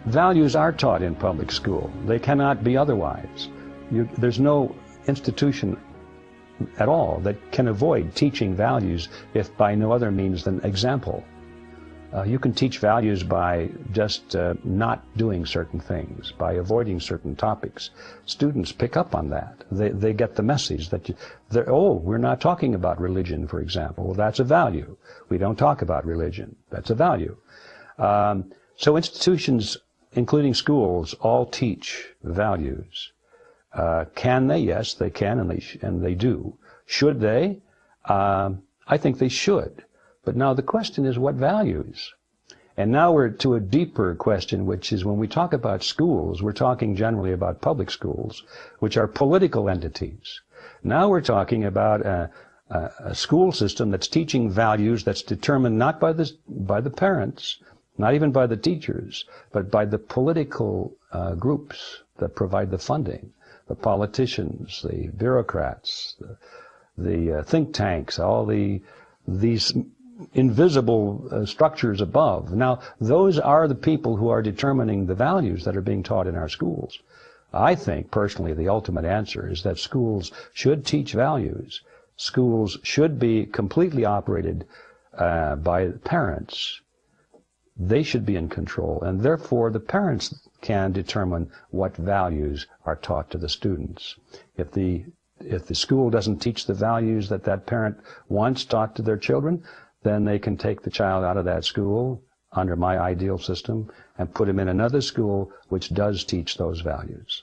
Values are taught in public school. They cannot be otherwise. There's no institution at all that can avoid teaching values if by no other means than example. You can teach values by just not doing certain things, by avoiding certain topics. Students pick up on that. They get the message that we're not talking about religion, for example. Well, that's a value. We don't talk about religion. That's a value. So institutions, including schools, all teach values. Can they? Yes, they can, and they do. Should they? I think they should. But now the question is, what values? And now we're to a deeper question, which is when we talk about schools, we're talking generally about public schools, which are political entities. Now we're talking about a school system that's teaching values that's determined not by the parents, not even by the teachers, but by the political groups that provide the funding, the politicians, the bureaucrats, the think tanks, all these invisible structures above. Now, those are the people who are determining the values that are being taught in our schools. I think, personally, the ultimate answer is that schools should teach values. Schools should be completely operated by parents. They should be in control, and therefore the parents can determine what values are taught to the students. If the school doesn't teach the values that parent wants taught to their children, then they can take the child out of that school under my ideal system and put him in another school which does teach those values.